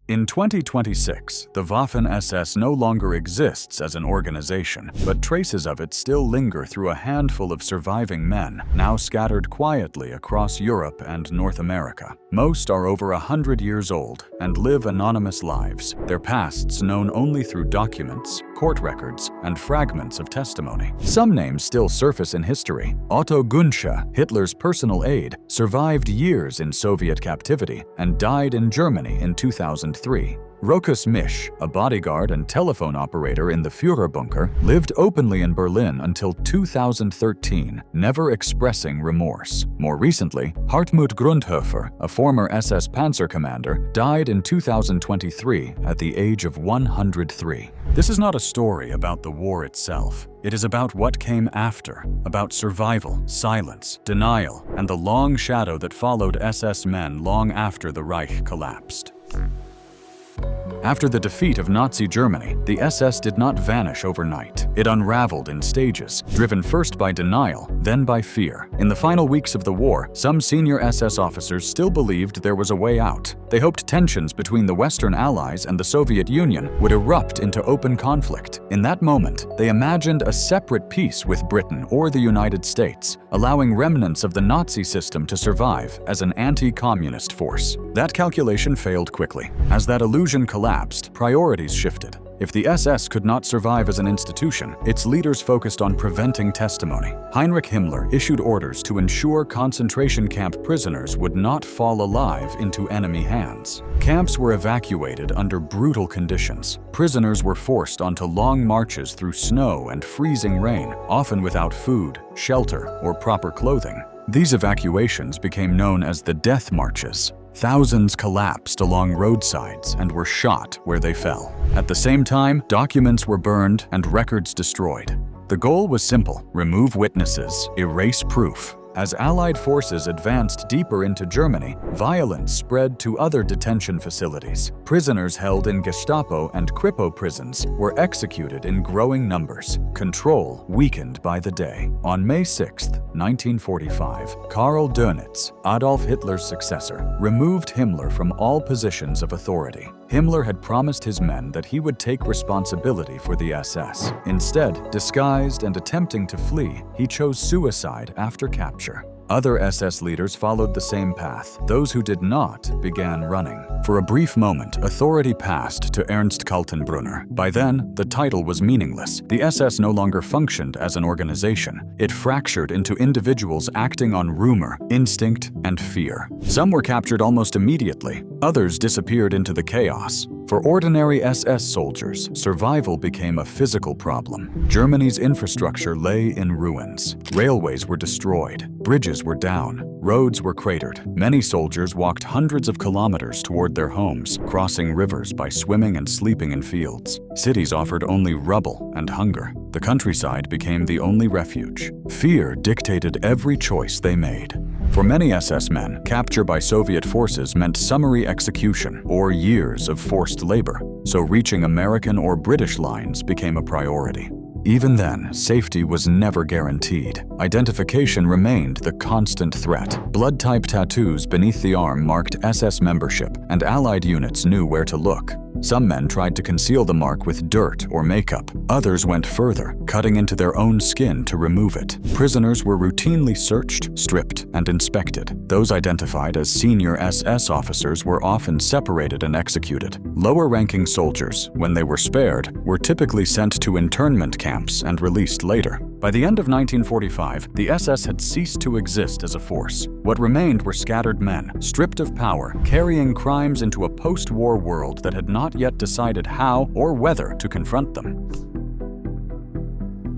In 2026, the Waffen-SS no longer exists as an organization, but traces of it still linger through a handful of surviving men, now scattered quietly across Europe and North America. Most are over 100 years old and live anonymous lives, their pasts known only through documents, court records, and fragments of testimony. Some names still surface in history. Otto Gunsche, Hitler's personal aide, survived years in Soviet captivity and died in Germany in 2003. Rokus Misch, a bodyguard and telephone operator in the Führerbunker, lived openly in Berlin until 2013, never expressing remorse. More recently, Hartmut Grundhofer, a former SS Panzer commander, died in 2023 at the age of 103. This is not a story about the war itself. It is about what came after, about survival, silence, denial, and the long shadow that followed SS men long after the Reich collapsed. After the defeat of Nazi Germany, the SS did not vanish overnight. It unraveled in stages, driven first by denial, then by fear. In the final weeks of the war, some senior SS officers still believed there was a way out. They hoped tensions between the Western Allies and the Soviet Union would erupt into open conflict. In that moment, they imagined a separate peace with Britain or the United States, allowing remnants of the Nazi system to survive as an anti-communist force. That calculation failed quickly. As that illusion collapsed, priorities shifted. If the SS could not survive as an institution, its leaders focused on preventing testimony. Heinrich Himmler issued orders to ensure concentration camp prisoners would not fall alive into enemy hands. Camps were evacuated under brutal conditions. Prisoners were forced onto long marches through snow and freezing rain, often without food, shelter, or proper clothing. These evacuations became known as the death marches. Thousands collapsed along roadsides and were shot where they fell. At the same time, documents were burned and records destroyed. The goal was simple: remove witnesses, erase proof. As Allied forces advanced deeper into Germany, violence spread to other detention facilities. Prisoners held in Gestapo and Kripo prisons were executed in growing numbers. Control weakened by the day. On May 6, 1945, Karl Dönitz, Adolf Hitler's successor, removed Himmler from all positions of authority. Himmler had promised his men that he would take responsibility for the SS. Instead, disguised and attempting to flee, he chose suicide after capture. Other SS leaders followed the same path. Those who did not began running. For a brief moment, authority passed to Ernst Kaltenbrunner. By then, the title was meaningless. The SS no longer functioned as an organization. It fractured into individuals acting on rumor, instinct, and fear. Some were captured almost immediately. Others disappeared into the chaos. For ordinary SS soldiers, survival became a physical problem. Germany's infrastructure lay in ruins. Railways were destroyed. Bridges were down. Roads were cratered. Many soldiers walked hundreds of kilometers toward their homes, crossing rivers by swimming and sleeping in fields. Cities offered only rubble and hunger. The countryside became the only refuge. Fear dictated every choice they made. For many SS men, capture by Soviet forces meant summary execution or years of forced labor, so reaching American or British lines became a priority. Even then, safety was never guaranteed. Identification remained the constant threat. Blood-type tattoos beneath the arm marked SS membership, and Allied units knew where to look. Some men tried to conceal the mark with dirt or makeup. Others went further, cutting into their own skin to remove it. Prisoners were routinely searched, stripped, and inspected. Those identified as senior SS officers were often separated and executed. Lower-ranking soldiers, when they were spared, were typically sent to internment camps and released later. By the end of 1945, the SS had ceased to exist as a force. What remained were scattered men, stripped of power, carrying crimes into a post-war world that had not yet decided how or whether to confront them.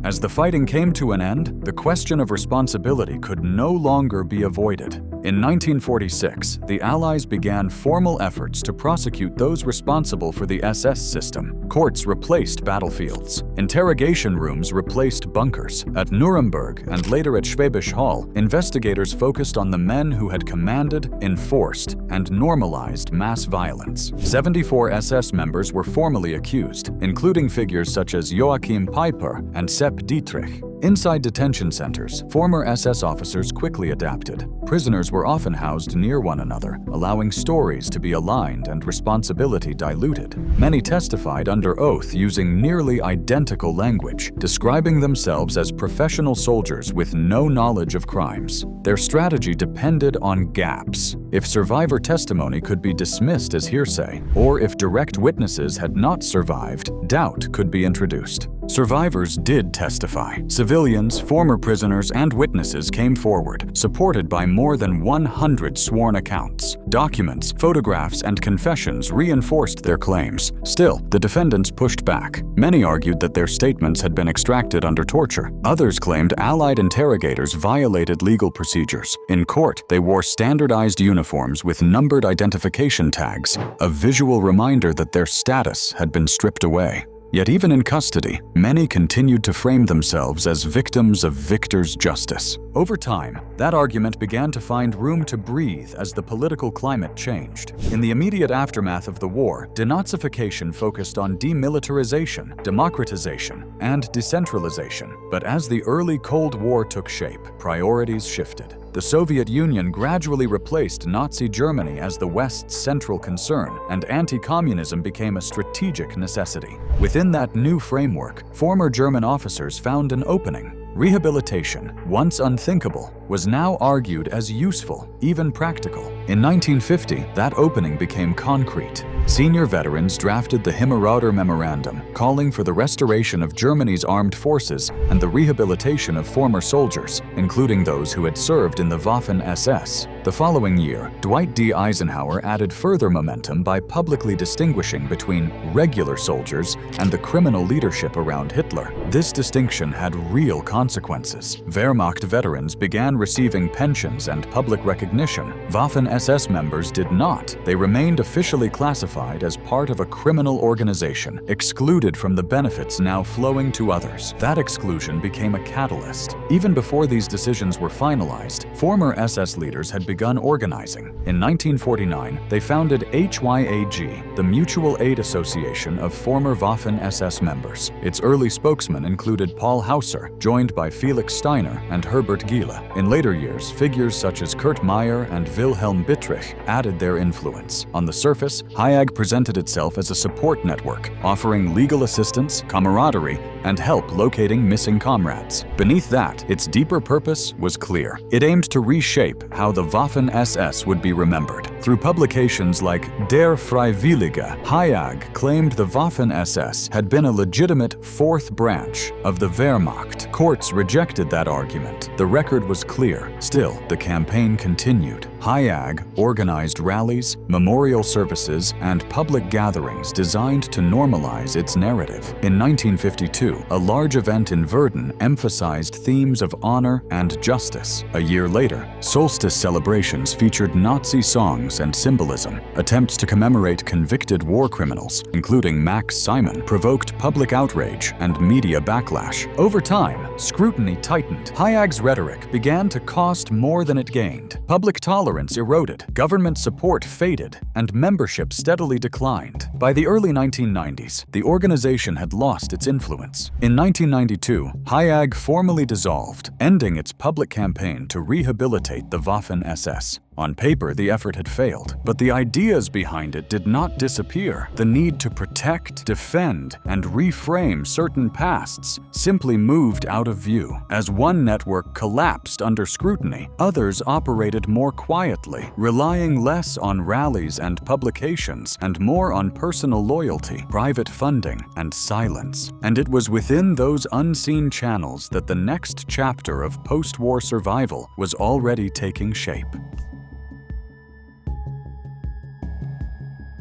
As the fighting came to an end, the question of responsibility could no longer be avoided. In 1946, the Allies began formal efforts to prosecute those responsible for the SS system. Courts replaced battlefields. Interrogation rooms replaced bunkers. At Nuremberg and later at Schwäbisch Hall, investigators focused on the men who had commanded, enforced, and normalized mass violence. 74 SS members were formally accused, including figures such as Joachim Peiper and Sepp Dietrich. Inside detention centers, former SS officers quickly adapted. prisoners were often housed near one another, allowing stories to be aligned and responsibility diluted. Many testified under oath using nearly identical language, describing themselves as professional soldiers with no knowledge of crimes. Their strategy depended on gaps. If survivor testimony could be dismissed as hearsay, or if direct witnesses had not survived, doubt could be introduced. Survivors did testify. Civilians, former prisoners, and witnesses came forward, supported by more than 100 sworn accounts. Documents, photographs, and confessions reinforced their claims. Still, the defendants pushed back. Many argued that their statements had been extracted under torture. Others claimed Allied interrogators violated legal procedures. In court, they wore standardized uniforms with numbered identification tags, a visual reminder that their status had been stripped away. Yet even in custody, many continued to frame themselves as victims of victor's justice. Over time, that argument began to find room to breathe as the political climate changed. In the immediate aftermath of the war, denazification focused on demilitarization, democratization, and decentralization. But as the early Cold War took shape, priorities shifted. The Soviet Union gradually replaced Nazi Germany as the West's central concern, and anti-communism became a strategic necessity. Within that new framework, former German officers found an opening. Rehabilitation, once unthinkable, was now argued as useful, even practical. In 1950, that opening became concrete. Senior veterans drafted the Himmerauder Memorandum, calling for the restoration of Germany's armed forces and the rehabilitation of former soldiers, including those who had served in the Waffen-SS. The following year, Dwight D. Eisenhower added further momentum by publicly distinguishing between regular soldiers and the criminal leadership around Hitler. This distinction had real consequences. Wehrmacht veterans began receiving pensions and public recognition. Waffen-SS members did not. They remained officially classified as part of a criminal organization, excluded from the benefits now flowing to others. That exclusion became a catalyst. Even before these decisions were finalized, former SS leaders had begun organizing. In 1949, they founded HYAG, the Mutual Aid Association of former Waffen-SS members. Its early spokesmen included Paul Hauser, joined by Felix Steiner and Herbert Giele. In later years, figures such as Kurt Meyer and Wilhelm Bittrich added their influence. On the surface, HYAG presented itself as a support network, offering legal assistance, camaraderie, and help locating missing comrades. Beneath that, its deeper purpose was clear. It aimed to reshape how the Waffen-SS would be remembered. Through publications like Der Freiwillige, HYAG claimed the Waffen-SS had been a legitimate fourth branch of the Wehrmacht. Courts rejected that argument. The record was clear. Still, the campaign continued. HYAG organized rallies, memorial services, and public gatherings designed to normalize its narrative. In 1952, a large event in Verden emphasized themes of honor and justice. A year later, solstice celebrations featured Nazi songs and symbolism. Attempts to commemorate convicted war criminals, including Max Simon, provoked public outrage and media backlash. Over time, scrutiny tightened. HYAG's rhetoric began to cost more than it gained. Public tolerance eroded, government support faded, and membership steadily declined. By the early 1990s, the organization had lost its influence. In 1992, HYAG formally dissolved, ending its public campaign to rehabilitate the Waffen-SS. On paper, the effort had failed, but the ideas behind it did not disappear. The need to protect, defend, and reframe certain pasts simply moved out of view. As one network collapsed under scrutiny, others operated more quietly, relying less on rallies and publications and more on personal loyalty, private funding, and silence. And it was within those unseen channels that the next chapter of post-war survival was already taking shape.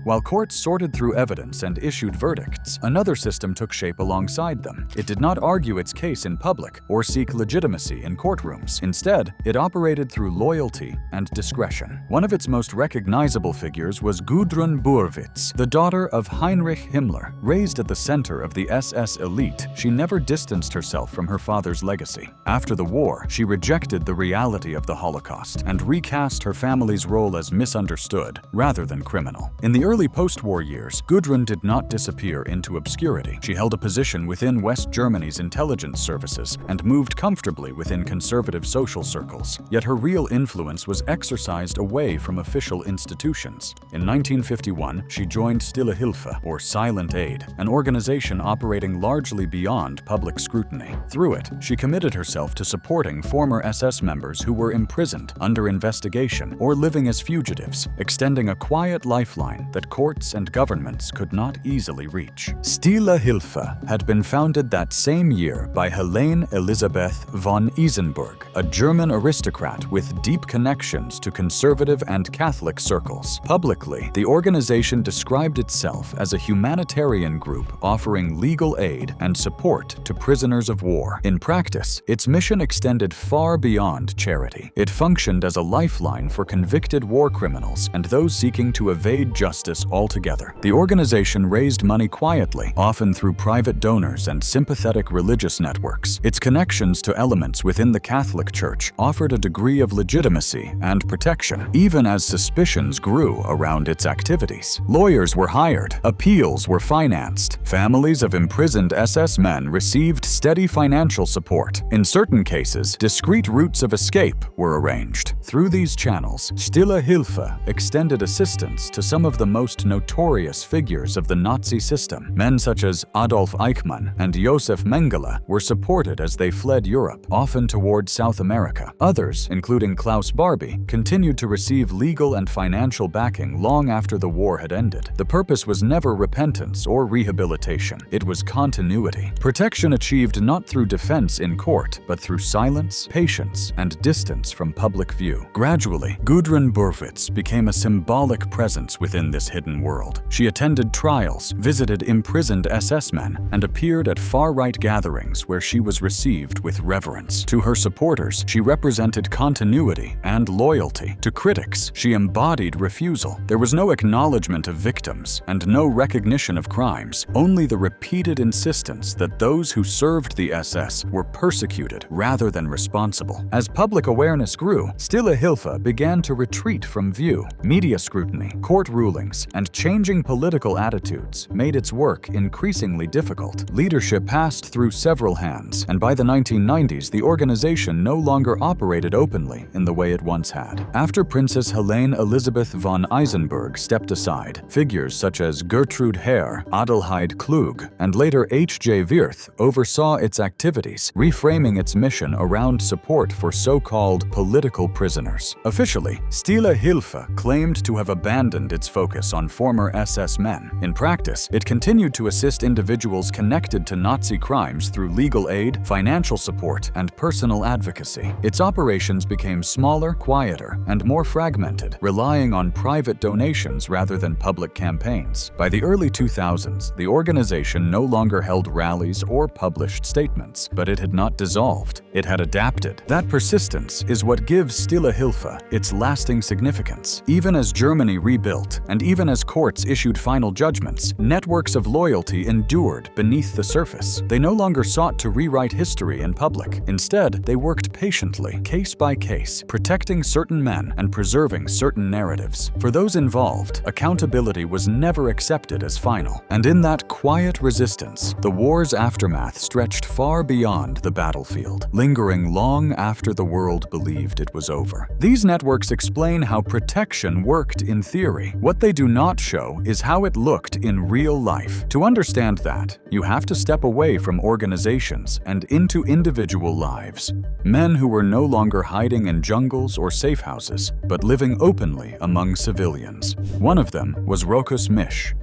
While courts sorted through evidence and issued verdicts, another system took shape alongside them. It did not argue its case in public or seek legitimacy in courtrooms. Instead, it operated through loyalty and discretion. One of its most recognizable figures was Gudrun Burwitz, the daughter of Heinrich Himmler. Raised at the center of the SS elite, she never distanced herself from her father's legacy. After the war, she rejected the reality of the Holocaust and recast her family's role as misunderstood rather than criminal. In the early early post-war years, Gudrun did not disappear into obscurity. She held a position within West Germany's intelligence services and moved comfortably within conservative social circles. Yet her real influence was exercised away from official institutions. In 1951, she joined Stille Hilfe, or Silent Aid, an organization operating largely beyond public scrutiny. Through it, she committed herself to supporting former SS members who were imprisoned, under investigation, or living as fugitives, extending a quiet lifeline that courts and governments could not easily reach. Stille Hilfe had been founded that same year by Helene Elisabeth von Isenburg, a German aristocrat with deep connections to conservative and Catholic circles. Publicly, the organization described itself as a humanitarian group offering legal aid and support to prisoners of war. In practice, its mission extended far beyond charity. It functioned as a lifeline for convicted war criminals and those seeking to evade justice altogether. The organization raised money quietly, often through private donors and sympathetic religious networks. Its connections to elements within the Catholic Church offered a degree of legitimacy and protection, even as suspicions grew around its activities. Lawyers were hired, appeals were financed, families of imprisoned SS men received steady financial support. In certain cases, discreet routes of escape were arranged. Through these channels, Stille Hilfe extended assistance to some of the most notorious figures of the Nazi system. Men such as Adolf Eichmann and Josef Mengele were supported as they fled Europe, often toward South America. Others, including Klaus Barbie, continued to receive legal and financial backing long after the war had ended. The purpose was never repentance or rehabilitation. It was continuity. Protection achieved not through defense in court, but through silence, patience, and distance from public view. Gradually, Gudrun Burwitz became a symbolic presence within this hidden world. She attended trials, visited imprisoned SS men, and appeared at far-right gatherings where she was received with reverence. To her supporters, she represented continuity and loyalty. To critics, she embodied refusal. There was no acknowledgement of victims and no recognition of crimes, only the repeated insistence that those who served the SS were persecuted rather than responsible. As public awareness grew, Stille Hilfe began to retreat from view. Media scrutiny, court rulings, and changing political attitudes made its work increasingly difficult. Leadership passed through several hands, and by the 1990s, the organization no longer operated openly in the way it once had. After Princess Helene Elisabeth von Isenburg stepped aside, figures such as Gertrude Herr, Adelheid Klug, and later H.J. Wirth oversaw its activities, reframing its mission around support for so-called political prisoners. Officially, Stille Hilfe claimed to have abandoned its focus on former SS men. In practice, it continued to assist individuals connected to Nazi crimes through legal aid, financial support, and personal advocacy. Its operations became smaller, quieter, and more fragmented, relying on private donations rather than public campaigns. By the early 2000s, the organization no longer held rallies or published statements, but it had not dissolved. It had adapted. That persistence is what gives Stille Hilfe its lasting significance. Even as Germany rebuilt, and even as courts issued final judgments, networks of loyalty endured beneath the surface. They no longer sought to rewrite history in public. Instead, they worked patiently, case by case, protecting certain men and preserving certain narratives. For those involved, accountability was never accepted as final. And in that quiet resistance, the war's aftermath stretched far beyond the battlefield, lingering long after the world believed it was over. These networks explain how protection worked in theory. What they do not show is how it looked in real life. To understand that, you have to step away from organizations and into individual lives. Men who were no longer hiding in jungles or safe houses, but living openly among civilians. One of them was Rokus Misch.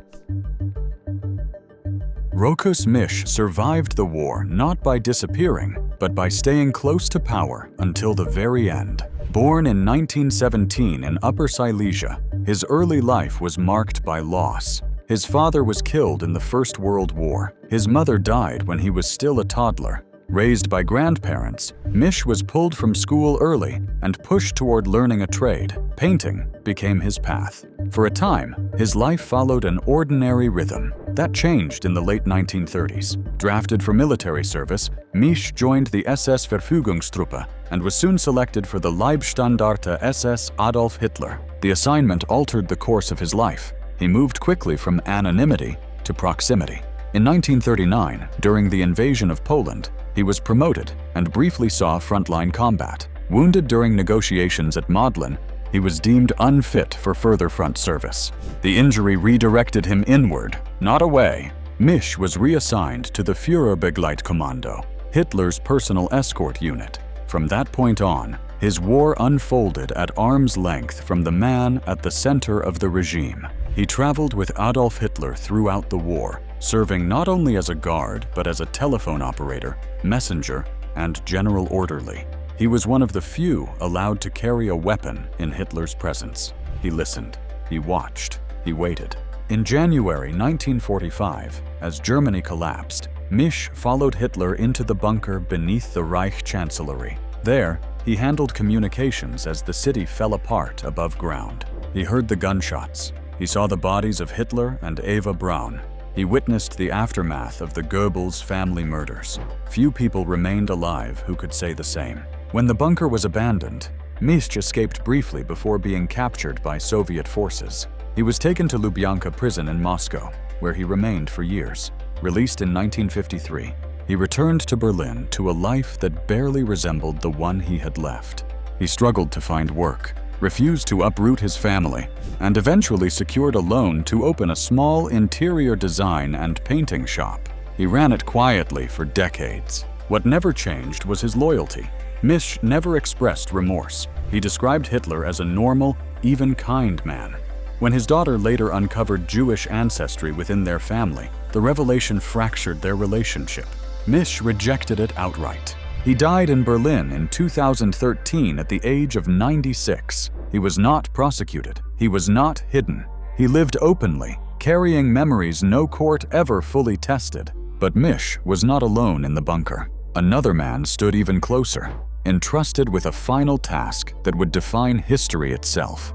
Rokus Misch survived the war not by disappearing, but by staying close to power until the very end. Born in 1917 in Upper Silesia, his early life was marked by loss. His father was killed in the First World War. His mother died when he was still a toddler. Raised by grandparents, Misch was pulled from school early and pushed toward learning a trade. Painting became his path. For a time, his life followed an ordinary rhythm. That changed in the late 1930s. Drafted for military service, Misch joined the SS Verfügungstruppe and was soon selected for the Leibstandarte SS Adolf Hitler. The assignment altered the course of his life. He moved quickly from anonymity to proximity. In 1939, during the invasion of Poland, he was promoted and briefly saw frontline combat. Wounded during negotiations at Modlin, he was deemed unfit for further front service. The injury redirected him inward, not away. Misch was reassigned to the Führerbegleitkommando, Hitler's personal escort unit. From that point on, his war unfolded at arm's length from the man at the center of the regime. He traveled with Adolf Hitler throughout the war, serving not only as a guard but as a telephone operator, messenger, and general orderly. He was one of the few allowed to carry a weapon in Hitler's presence. He listened, he watched, he waited. In January 1945, as Germany collapsed, Misch followed Hitler into the bunker beneath the Reich Chancellery. There, he handled communications as the city fell apart above ground. He heard the gunshots. He saw the bodies of Hitler and Eva Braun. He witnessed the aftermath of the Goebbels family murders. Few people remained alive who could say the same. When the bunker was abandoned, Misch escaped briefly before being captured by Soviet forces. He was taken to Lubyanka prison in Moscow, where he remained for years. Released in 1953, he returned to Berlin to a life that barely resembled the one he had left. He struggled to find work, refused to uproot his family, and eventually secured a loan to open a small interior design and painting shop. He ran it quietly for decades. What never changed was his loyalty. Misch never expressed remorse. He described Hitler as a normal, even kind man. When his daughter later uncovered Jewish ancestry within their family, the revelation fractured their relationship. Misch rejected it outright. He died in Berlin in 2013 at the age of 96. He was not prosecuted. He was not hidden. He lived openly, carrying memories no court ever fully tested. But Misch was not alone in the bunker. Another man stood even closer, entrusted with a final task that would define history itself.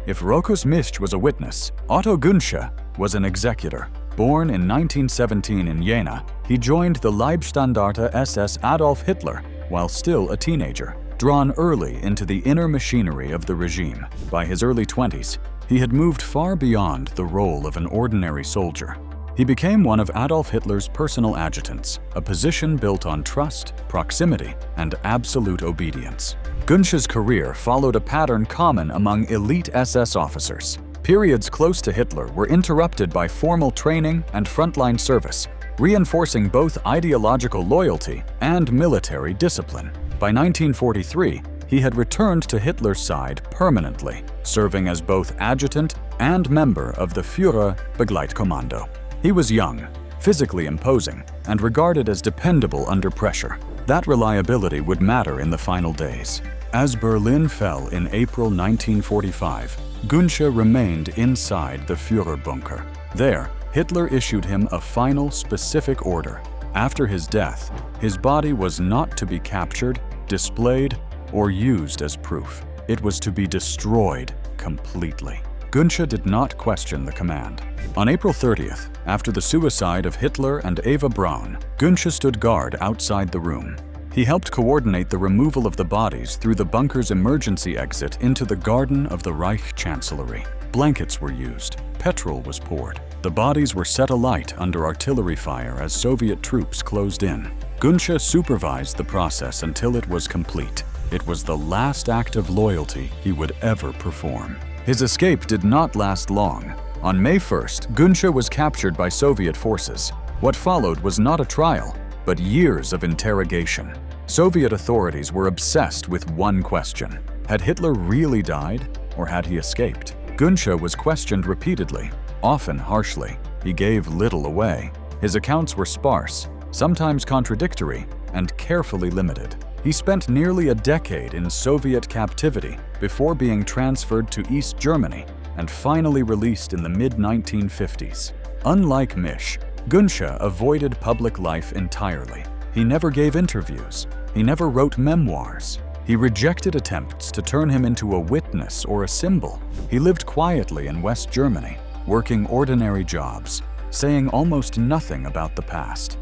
If Rokus Misch was a witness, Otto Günsche was an executor. Born in 1917 in Jena, he joined the Leibstandarte SS Adolf Hitler while still a teenager, drawn early into the inner machinery of the regime. By his early 20s, he had moved far beyond the role of an ordinary soldier. He became one of Adolf Hitler's personal adjutants, a position built on trust, proximity, and absolute obedience. Günsche's career followed a pattern common among elite SS officers. Periods close to Hitler were interrupted by formal training and frontline service, reinforcing both ideological loyalty and military discipline. By 1943, he had returned to Hitler's side permanently, serving as both adjutant and member of the Führerbegleitkommando. He was young, physically imposing, and regarded as dependable under pressure. That reliability would matter in the final days. As Berlin fell in April 1945, Günsche remained inside the Führerbunker. There, Hitler issued him a final specific order. After his death, his body was not to be captured, displayed, or used as proof. It was to be destroyed completely. Günsche did not question the command. On April 30th, after the suicide of Hitler and Eva Braun, Günsche stood guard outside the room. He helped coordinate the removal of the bodies through the bunker's emergency exit into the garden of the Reich Chancellery. Blankets were used. Petrol was poured. The bodies were set alight under artillery fire as Soviet troops closed in. Günsche supervised the process until it was complete. It was the last act of loyalty he would ever perform. His escape did not last long. On May 1st, Günsche was captured by Soviet forces. What followed was not a trial, but years of interrogation. Soviet authorities were obsessed with one question. Had Hitler really died, or had he escaped? Günsche was questioned repeatedly, often harshly. He gave little away. His accounts were sparse, sometimes contradictory, and carefully limited. He spent nearly a decade in Soviet captivity before being transferred to East Germany and finally released in the mid-1950s. Unlike Misch, Günsche avoided public life entirely. He never gave interviews. He never wrote memoirs. He rejected attempts to turn him into a witness or a symbol. He lived quietly in West Germany, working ordinary jobs, saying almost nothing about the past.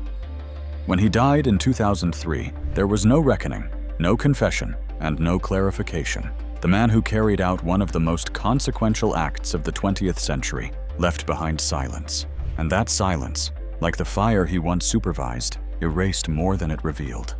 When he died in 2003, there was no reckoning, no confession, and no clarification. the man who carried out one of the most consequential acts of the 20th century, left behind silence. And that silence, like the fire he once supervised, erased more than it revealed.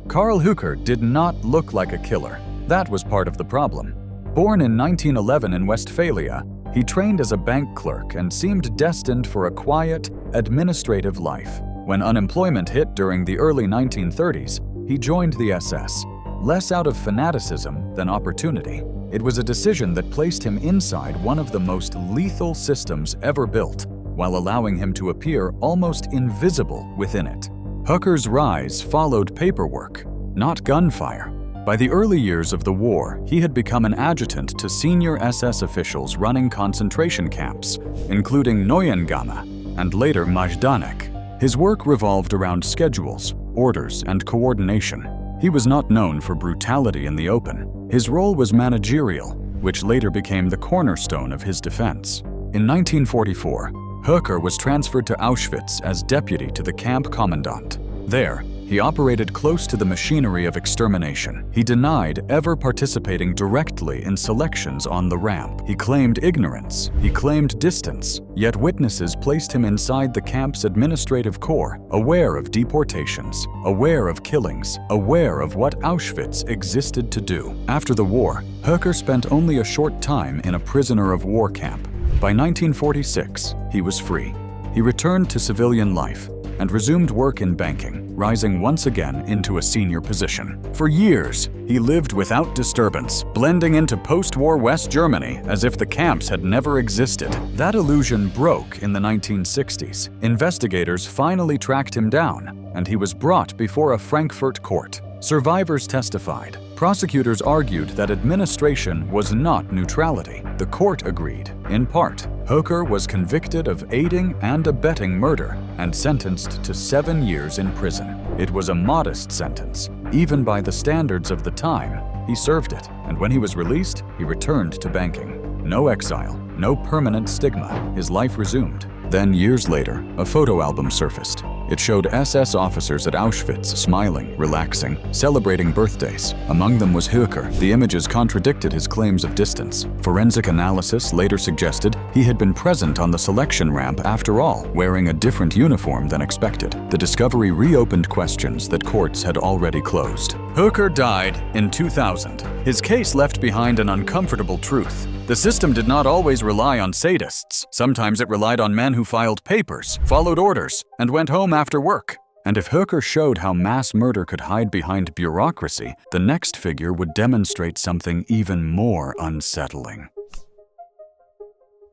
Karl Hooker did not look like a killer. That was part of the problem. Born in 1911 in Westphalia, he trained as a bank clerk and seemed destined for a quiet, administrative life. When unemployment hit during the early 1930s, he joined the SS, less out of fanaticism than opportunity. It was a decision that placed him inside one of the most lethal systems ever built, while allowing him to appear almost invisible within it. Hooker's rise followed paperwork, not gunfire. By the early years of the war, he had become an adjutant to senior SS officials running concentration camps, including Neuengamme and later Majdanek. His work revolved around schedules, orders, and coordination. He was not known for brutality in the open. His role was managerial, which later became the cornerstone of his defense. In 1944, Hooker was transferred to Auschwitz as deputy to the camp commandant. There, he operated close to the machinery of extermination. He denied ever participating directly in selections on the ramp. He claimed ignorance. He claimed distance. Yet witnesses placed him inside the camp's administrative core, aware of deportations, aware of killings, aware of what Auschwitz existed to do. After the war, Hooker spent only a short time in a prisoner of war camp. By 1946, he was free. He returned to civilian life and resumed work in banking, rising once again into a senior position. For years, he lived without disturbance, blending into post-war West Germany as if the camps had never existed. That illusion broke in the 1960s. Investigators finally tracked him down, and he was brought before a Frankfurt court. Survivors testified. Prosecutors argued that administration was not neutrality. The court agreed, in part. Hooker was convicted of aiding and abetting murder and sentenced to 7 years in prison. It was a modest sentence. Even by the standards of the time, he served it, and when he was released, he returned to banking. No exile, no permanent stigma. His life resumed. Then, years later, a photo album surfaced. It showed SS officers at Auschwitz smiling, relaxing, celebrating birthdays. Among them was Hooker. The images contradicted his claims of distance. Forensic analysis later suggested he had been present on the selection ramp after all, wearing a different uniform than expected. The discovery reopened questions that courts had already closed. Hooker died in 2000. His case left behind an uncomfortable truth. The system did not always rely on sadists. Sometimes it relied on men who filed papers, followed orders, and went home after work. And if Hooker showed how mass murder could hide behind bureaucracy, the next figure would demonstrate something even more unsettling.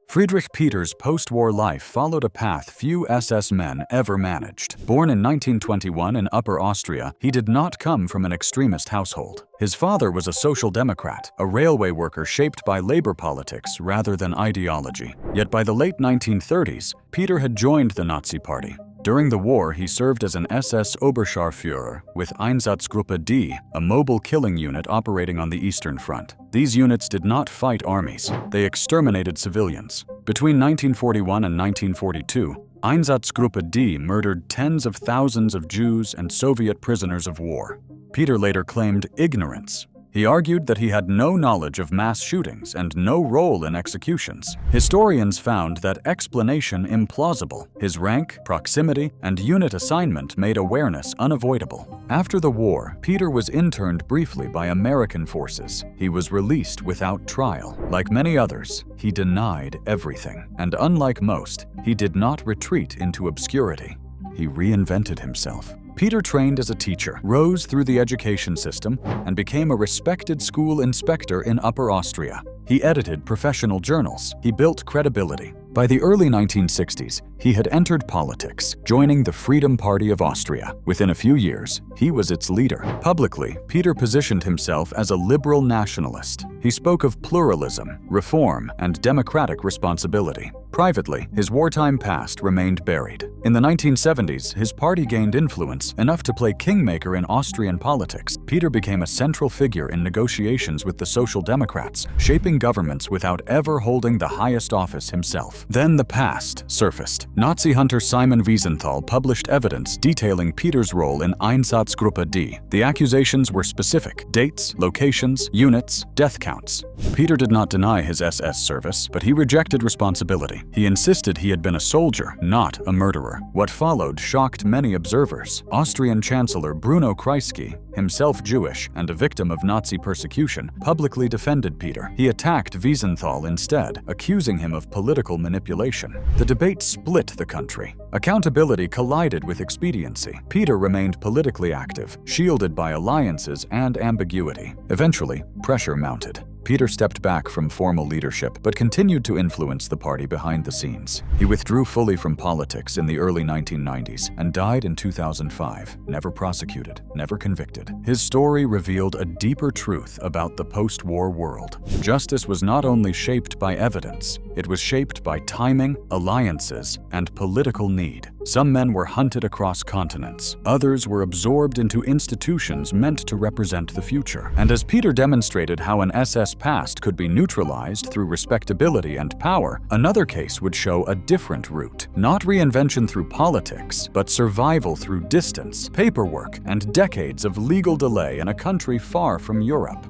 Friedrich Peter's post-war life followed a path few SS men ever managed. Born in 1921 in Upper Austria, he did not come from an extremist household. His father was a social democrat, a railway worker shaped by labor politics rather than ideology. Yet by the late 1930s, Peter had joined the Nazi Party. During the war, he served as an SS Oberscharführer with Einsatzgruppe D, a mobile killing unit operating on the Eastern Front. These units did not fight armies. They exterminated civilians. Between 1941 and 1942, Einsatzgruppe D murdered tens of thousands of Jews and Soviet prisoners of war. Peter later claimed ignorance. He argued that he had no knowledge of mass shootings and no role in executions. Historians found that explanation implausible. His rank, proximity, and unit assignment made awareness unavoidable. After the war, Peter was interned briefly by American forces. He was released without trial. Like many others, he denied everything. And unlike most, he did not retreat into obscurity. He reinvented himself. Peter trained as a teacher, rose through the education system, and became a respected school inspector in Upper Austria. He edited professional journals. He built credibility. By the early 1960s, he had entered politics, joining the Freedom Party of Austria. Within a few years, he was its leader. Publicly, Peter positioned himself as a liberal nationalist. He spoke of pluralism, reform, and democratic responsibility. Privately, his wartime past remained buried. In the 1970s, his party gained influence enough to play kingmaker in Austrian politics. Peter became a central figure in negotiations with the Social Democrats, shaping governments without ever holding the highest office himself. Then the past surfaced. Nazi hunter Simon Wiesenthal published evidence detailing Peter's role in Einsatzgruppe D. The accusations were specific: dates, locations, units, death counts. Peter did not deny his SS service, but he rejected responsibility. He insisted he had been a soldier, not a murderer. What followed shocked many observers. Austrian Chancellor Bruno Kreisky, himself Jewish and a victim of Nazi persecution, publicly defended Peter. He attacked Wiesenthal instead, accusing him of political manipulation. The debate split the country. Accountability collided with expediency. Peter remained politically active, shielded by alliances and ambiguity. Eventually, pressure mounted. Peter stepped back from formal leadership, but continued to influence the party behind the scenes. He withdrew fully from politics in the early 1990s and died in 2005, never prosecuted, never convicted. His story revealed a deeper truth about the post-war world. Justice was not only shaped by evidence, it was shaped by timing, alliances, and political need. Some men were hunted across continents. Others were absorbed into institutions meant to represent the future. And as Peter demonstrated how an SS past could be neutralized through respectability and power, another case would show a different route. Not reinvention through politics, but survival through distance, paperwork, and decades of legal delay in a country far from Europe.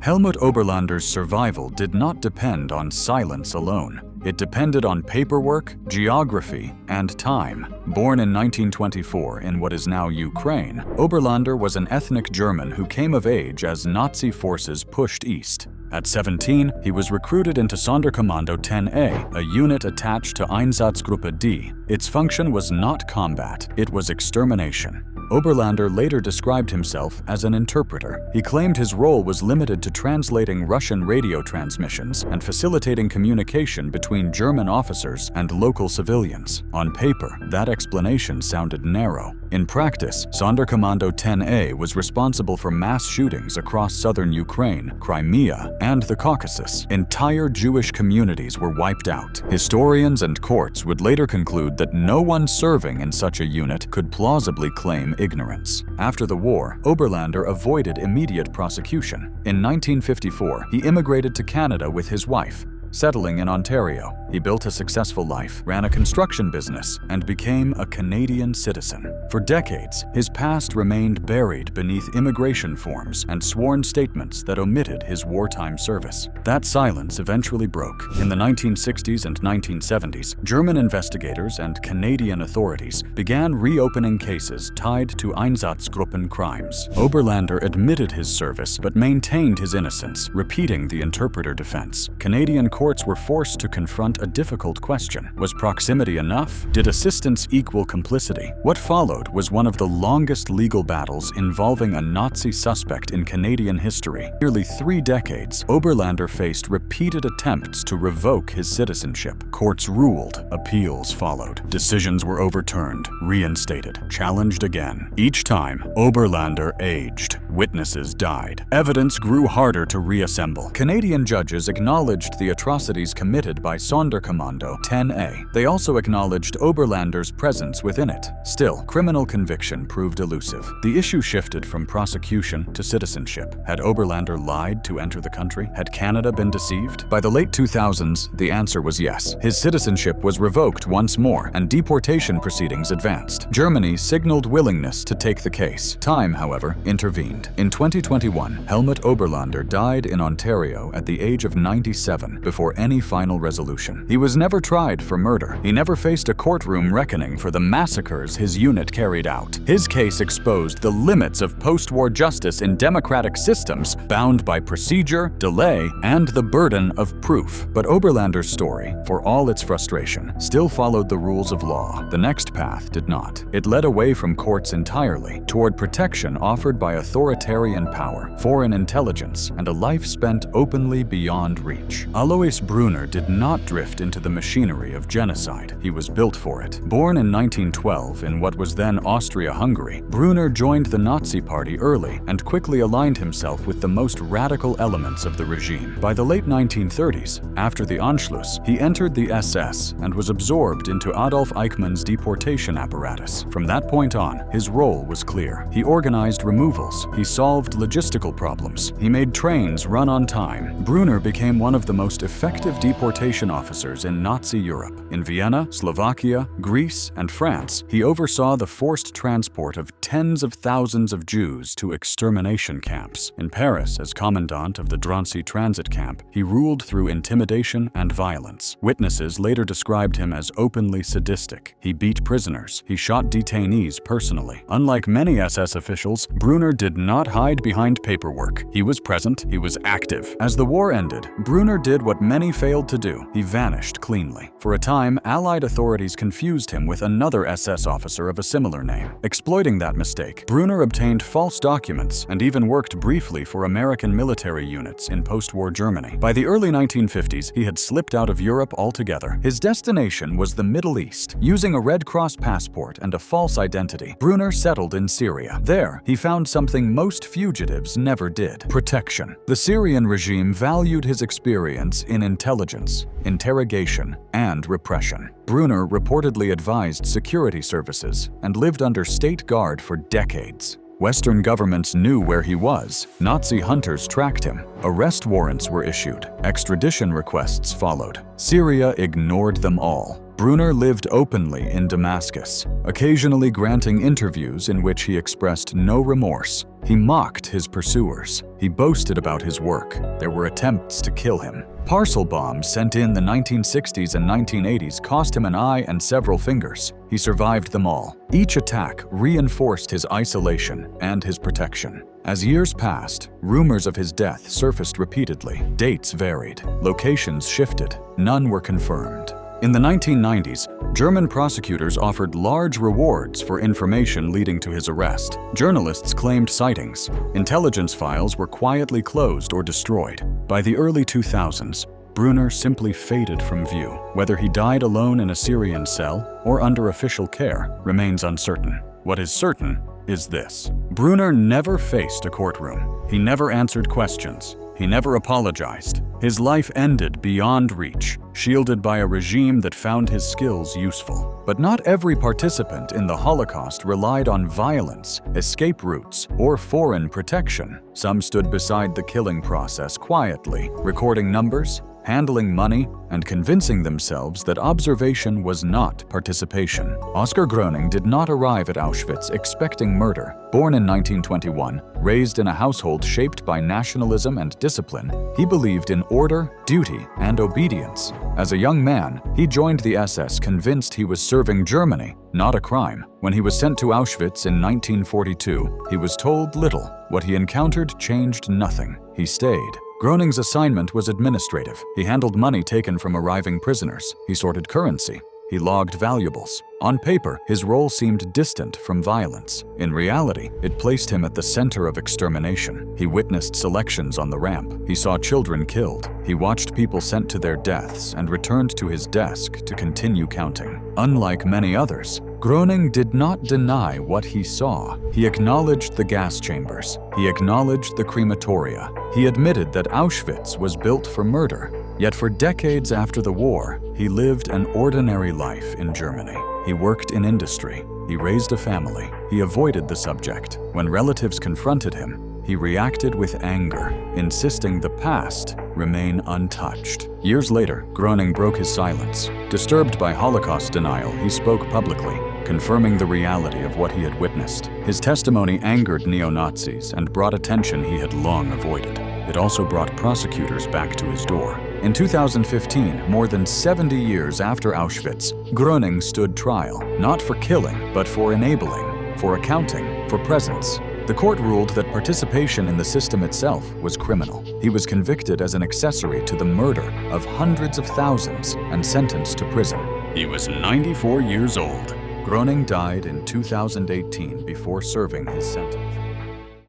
Helmut Oberlander's survival did not depend on silence alone. It depended on paperwork, geography, and time. Born in 1924 in what is now Ukraine, Oberlander was an ethnic German who came of age as Nazi forces pushed east. At 17, he was recruited into Sonderkommando 10A, a unit attached to Einsatzgruppe D. Its function was not combat, it was extermination. Oberlander later described himself as an interpreter. He claimed his role was limited to translating Russian radio transmissions and facilitating communication between German officers and local civilians. On paper, that explanation sounded narrow. In practice, Sonderkommando 10A was responsible for mass shootings across southern Ukraine, Crimea, and the Caucasus. Entire Jewish communities were wiped out. Historians and courts would later conclude that no one serving in such a unit could plausibly claim ignorance. After the war, Oberlander avoided immediate prosecution. In 1954, he immigrated to Canada with his wife. Settling in Ontario, he built a successful life, ran a construction business, and became a Canadian citizen. For decades, his past remained buried beneath immigration forms and sworn statements that omitted his wartime service. That silence eventually broke. In the 1960s and 1970s, German investigators and Canadian authorities began reopening cases tied to Einsatzgruppen crimes. Oberlander admitted his service but maintained his innocence, repeating the interpreter defense. Canadian courts were forced to confront a difficult question. Was proximity enough? Did assistance equal complicity? What followed was one of the longest legal battles involving a Nazi suspect in Canadian history. Nearly 3 decades, Oberlander faced repeated attempts to revoke his citizenship. Courts ruled, appeals followed. Decisions were overturned, reinstated, challenged again. Each time, Oberlander aged. Witnesses died. Evidence grew harder to reassemble. Canadian judges acknowledged the atrocities committed by Sonderkommando 10A. They also acknowledged Oberlander's presence within it. Still, criminal conviction proved elusive. The issue shifted from prosecution to citizenship. Had Oberlander lied to enter the country? Had Canada been deceived? By the late 2000s, the answer was yes. His citizenship was revoked once more, and deportation proceedings advanced. Germany signaled willingness to take the case. Time, however, intervened. In 2021, Helmut Oberlander died in Ontario at the age of 97 before any final resolution. He was never tried for murder. He never faced a courtroom reckoning for the massacres his unit carried out. His case exposed the limits of post-war justice in democratic systems bound by procedure, delay, and the burden of proof. But Oberlander's story, for all its frustration, still followed the rules of law. The next path did not. It led away from courts entirely, toward protection offered by authoritarian power, foreign intelligence, and a life spent openly beyond reach. Alois Alois Brunner did not drift into the machinery of genocide. He was built for it. Born in 1912 in what was then Austria-Hungary, Brunner joined the Nazi Party early and quickly aligned himself with the most radical elements of the regime. By the late 1930s, after the Anschluss, he entered the SS and was absorbed into Adolf Eichmann's deportation apparatus. From that point on, his role was clear. He organized removals. He solved logistical problems. He made trains run on time. Brunner became one of the most effective deportation officers in Nazi Europe. In Vienna, Slovakia, Greece, and France, he oversaw the forced transport of tens of thousands of Jews to extermination camps. In Paris, as commandant of the Drancy transit camp, he ruled through intimidation and violence. Witnesses later described him as openly sadistic. He beat prisoners. He shot detainees personally. Unlike many SS officials, Brunner did not hide behind paperwork. He was present. He was active. As the war ended, Brunner did what many failed to do. He vanished cleanly. For a time, Allied authorities confused him with another SS officer of a similar name. Exploiting that mistake, Brunner obtained false documents and even worked briefly for American military units in post-war Germany. By the early 1950s, he had slipped out of Europe altogether. His destination was the Middle East. Using a Red Cross passport and a false identity, Brunner settled in Syria. There, he found something most fugitives never did: protection. The Syrian regime valued his experience in intelligence, interrogation, and repression. Brunner reportedly advised security services and lived under state guard for decades. Western governments knew where he was. Nazi hunters tracked him. Arrest warrants were issued. Extradition requests followed. Syria ignored them all. Brunner lived openly in Damascus, occasionally granting interviews in which he expressed no remorse. He mocked his pursuers. He boasted about his work. There were attempts to kill him. Parcel bombs sent in the 1960s and 1980s cost him an eye and several fingers. He survived them all. Each attack reinforced his isolation and his protection. As years passed, rumors of his death surfaced repeatedly. Dates varied. Locations shifted. None were confirmed. In the 1990s, German prosecutors offered large rewards for information leading to his arrest. Journalists claimed sightings. Intelligence files were quietly closed or destroyed. By the early 2000s, Brunner simply faded from view. Whether he died alone in a Syrian cell or under official care remains uncertain. What is certain is this: Brunner never faced a courtroom. He never answered questions. He never apologized. His life ended beyond reach, shielded by a regime that found his skills useful. But not every participant in the Holocaust relied on violence, escape routes, or foreign protection. Some stood beside the killing process quietly, recording numbers, handling money, and convincing themselves that observation was not participation. Oskar Gröning did not arrive at Auschwitz expecting murder. Born in 1921, raised in a household shaped by nationalism and discipline, he believed in order, duty, and obedience. As a young man, he joined the SS convinced he was serving Germany, not a crime. When he was sent to Auschwitz in 1942, he was told little. What he encountered changed nothing. He stayed. Gröning's assignment was administrative. He handled money taken from arriving prisoners. He sorted currency. He logged valuables. On paper, his role seemed distant from violence. In reality, it placed him at the center of extermination. He witnessed selections on the ramp. He saw children killed. He watched people sent to their deaths and returned to his desk to continue counting. Unlike many others, Gröning did not deny what he saw. He acknowledged the gas chambers. He acknowledged the crematoria. He admitted that Auschwitz was built for murder. Yet for decades after the war, he lived an ordinary life in Germany. He worked in industry. He raised a family. He avoided the subject. When relatives confronted him, he reacted with anger, insisting the past remain untouched. Years later, Gröning broke his silence. Disturbed by Holocaust denial, he spoke publicly, confirming the reality of what he had witnessed. His testimony angered neo-Nazis and brought attention he had long avoided. It also brought prosecutors back to his door. In 2015, more than 70 years after Auschwitz, Gröning stood trial, not for killing, but for enabling, for accounting, for presence. The court ruled that participation in the system itself was criminal. He was convicted as an accessory to the murder of hundreds of thousands and sentenced to prison. He was 94 years old. Gröning died in 2018 before serving his sentence.